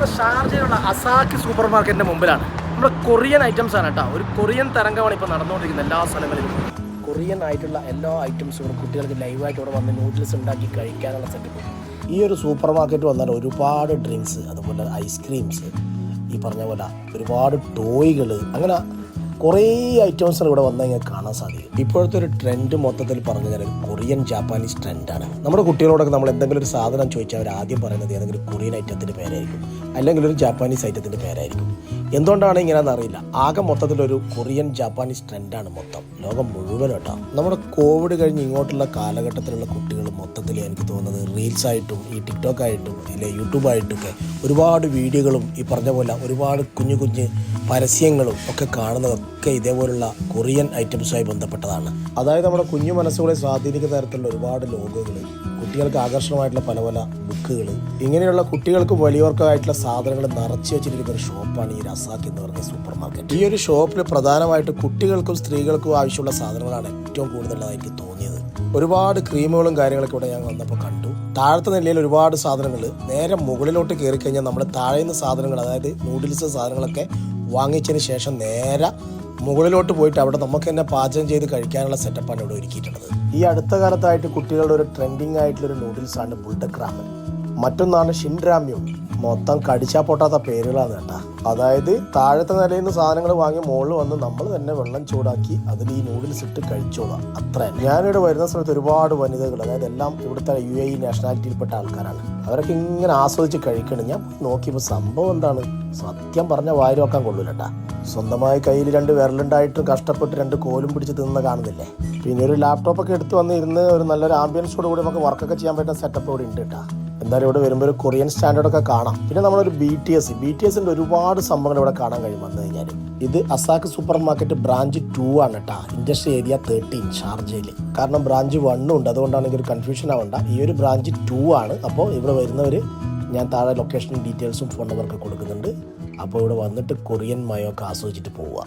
നമ്മുടെ ഷാർജയിലുള്ള അസാക്കി സൂപ്പർ മാർക്കറ്റിൻ്റെ മുമ്പിലാണ്. നമ്മുടെ കൊറിയൻ ഐറ്റംസ് ആണ് കേട്ടോ. ഒരു കൊറിയൻ തരംഗമാണ് ഇപ്പോൾ നടന്നുകൊണ്ടിരിക്കുന്നത് എല്ലാ സ്ഥലങ്ങളിലും. കൊറിയൻ ആയിട്ടുള്ള എല്ലാ ഐറ്റംസുകളും കുട്ടികൾക്ക് ലൈവായിട്ട് ഇവിടെ വന്ന് നൂഡിൽസ് ഉണ്ടാക്കി കഴിക്കാനുള്ള സെറ്റപ്പ്. ഈ ഒരു സൂപ്പർ മാർക്കറ്റ് വന്നാൽ ഒരുപാട് ഡ്രിങ്ക്സ്, അതുപോലെ ഐസ്ക്രീംസ്, ഈ പറഞ്ഞ പോലെ ഒരുപാട് ടോയ്കൾ, അങ്ങനെ കുറേ ഐറ്റംസ് ഇവിടെ വന്നാൽ ഇങ്ങനെ കാണാൻ സാധിക്കും. ഇപ്പോഴത്തെ ഒരു ട്രെൻഡ് മൊത്തത്തിൽ പറഞ്ഞു കഴിഞ്ഞാൽ കൊറിയൻ ജാപ്പാനീസ് ട്രെൻഡാണ്. നമ്മുടെ കുട്ടികളോടൊക്കെ നമ്മൾ എന്തെങ്കിലും ഒരു സാധനം ചോദിച്ചാൽ അവർ ആദ്യം പറയുന്നത് ഏതെങ്കിലും കൊറിയൻ ഐറ്റത്തിൻ്റെ പേരായിരിക്കും, അല്ലെങ്കിൽ ഒരു ജാപ്പാനീസ് ഐറ്റത്തിൻ്റെ പേരായിരിക്കും. എന്തുകൊണ്ടാണ് ഇങ്ങനെയാണെന്ന് അറിയില്ല. ആകെ മൊത്തത്തിലൊരു കൊറിയൻ ജാപ്പാനീസ് ട്രെൻഡാണ് മൊത്തം ലോകം മുഴുവൻ കേട്ടോ. നമ്മുടെ കോവിഡ് കഴിഞ്ഞ് ഇങ്ങോട്ടുള്ള കാലഘട്ടത്തിലുള്ള കുട്ടികൾ മൊത്തത്തിൽ എനിക്ക് തോന്നുന്നത് റീൽസായിട്ടും ഈ ടിക്ടോക്കായിട്ടും ഇല്ലെ യൂട്യൂബായിട്ടൊക്കെ ഒരുപാട് വീഡിയോകളും ഈ പറഞ്ഞ പോലെ ഒരുപാട് കുഞ്ഞു കുഞ്ഞ് പരസ്യങ്ങളും ഒക്കെ കാണുന്നതൊക്കെ ഇതേപോലുള്ള കൊറിയൻ ഐറ്റംസുമായി ബന്ധപ്പെട്ടതാണ്. അതായത് നമ്മുടെ കുഞ്ഞു മനസ്സുകളെ സ്വാധീനിക്കുന്ന തരത്തിലുള്ള ഒരുപാട് ലോഗോകൾ, കുട്ടികൾക്ക് ആകർഷണമായിട്ടുള്ള പല പല ബുക്കുകൾ, ഇങ്ങനെയുള്ള കുട്ടികൾക്കും വലിയവർക്കായിട്ടുള്ള സാധനങ്ങൾ നിറച്ചു വെച്ചിരിക്കുന്ന ഒരു ഷോപ്പാണ് ഈ അസാക്കി എന്ന് പറഞ്ഞ സൂപ്പർ മാർക്കറ്റ്. ഈ ഒരു ഷോപ്പിൽ പ്രധാനമായിട്ട് കുട്ടികൾക്കും സ്ത്രീകൾക്കും ആവശ്യമുള്ള സാധനങ്ങളാണ് ഏറ്റവും കൂടുതലുള്ളതായി എനിക്ക് തോന്നിയത്. ഒരുപാട് ക്രീമുകളും കാര്യങ്ങളൊക്കെ ഇവിടെ ഞാൻ വന്നപ്പോൾ കണ്ടു. താഴത്തെ നിലയിൽ ഒരുപാട് സാധനങ്ങൾ, നേരെ മുകളിലോട്ട് കയറി കഴിഞ്ഞാൽ നമ്മൾ താഴെയുള്ള സാധനങ്ങൾ, അതായത് നൂഡിൽസ് സാധനങ്ങളൊക്കെ വാങ്ങിച്ചതിന് ശേഷം നേരെ മുകളിലോട്ട് പോയിട്ട് അവിടെ നമുക്ക് തന്നെ പാചകം ചെയ്ത് കഴിക്കാനുള്ള സെറ്റപ്പാണ് ഇവിടെ ഒരുക്കിയിട്ടുള്ളത്. ഈ അടുത്ത കാലത്തായിട്ട് കുട്ടികളുടെ ഒരു ട്രെൻഡിങ് ആയിട്ടുള്ളൊരു നൂഡിൽസാണ് ബുൾഡക് റാമൻ. മറ്റൊന്നാണ് ഷിൻരാമ്യം. മൊത്തം കടിച്ചാൽ പൊട്ടാത്ത പേരുകളാണ് കേട്ടോ. അതായത് താഴത്തെ നിലയിൽ നിന്ന് സാധനങ്ങൾ വാങ്ങി മുകളിൽ വന്ന് നമ്മൾ തന്നെ വെള്ളം ചൂടാക്കി അതിൽ ഈ നൂഡിൽസ് ഇട്ട് കഴിച്ചോളാം. അത്ര. ഞാനിവിടെ വരുന്ന സമയത്ത് ഒരുപാട് വനിതകൾ, അതായത് എല്ലാം ഇവിടുത്തെ UAE നാഷണാലിറ്റിയിൽപ്പെട്ട ആൾക്കാരാണ്. അവരൊക്കെ ഇങ്ങനെ ആസ്വദിച്ച് കഴിക്കണം. ഞാൻ നോക്കിയപ്പോൾ സംഭവം എന്താണ്, സത്യം പറഞ്ഞ വാരി വെക്കാൻ കൊള്ളൂല കേട്ടാ. സ്വന്തമായി കയ്യിൽ 2 വിരലുണ്ടായിട്ടും കഷ്ടപ്പെട്ട് 2 കോലും പിടിച്ച് തിന്ന് കാണുന്നില്ലേ. പിന്നെ ഒരു ലാപ്ടോപ്പൊക്കെ എടുത്ത് വന്ന് ഇരുന്ന് ഒരു നല്ലൊരു ആംബിയൻസോട് കൂടി നമുക്ക് വർക്കൊക്കെ ചെയ്യാൻ പറ്റുന്ന സെറ്റപ്പ് ഇവിടെ ഉണ്ട് കേട്ടോ. എന്തായാലും ഇവിടെ വരുമ്പോൾ ഒരു കൊറിയൻ സ്റ്റാൻഡേർഡൊക്കെ കാണാം. പിന്നെ നമ്മളൊരു BTSൻ്റെ ഒരുപാട് സംഭവങ്ങൾ ഇവിടെ കാണാൻ കഴിയും വന്നു കഴിഞ്ഞാൽ. ഇത് അസാക്കി സൂപ്പർ മാർക്കറ്റ് ബ്രാഞ്ച് 2 ആണ് കേട്ടോ, ഇൻഡസ്ട്രി ഏരിയ 13 ഷാർജയിൽ. കാരണം ബ്രാഞ്ച് 1 ഉണ്ട്, അതുകൊണ്ടാണ് എനിക്കൊരു കൺഫ്യൂഷൻ ആവണ്ട. ഈ ഒരു ബ്രാഞ്ച് 2 ആണ്. അപ്പോൾ ഇവിടെ വരുന്നവർ ഞാൻ താഴെ ലൊക്കേഷനും ഡീറ്റെയിൽസും ഫോൺ നമ്പറൊക്കെ കൊടുക്കുന്നുണ്ട്. അപ്പോൾ ഇവിടെ വന്നിട്ട് കൊറിയൻ മയൊക്കെ ആസ്വദിച്ചിട്ട് പോവുക.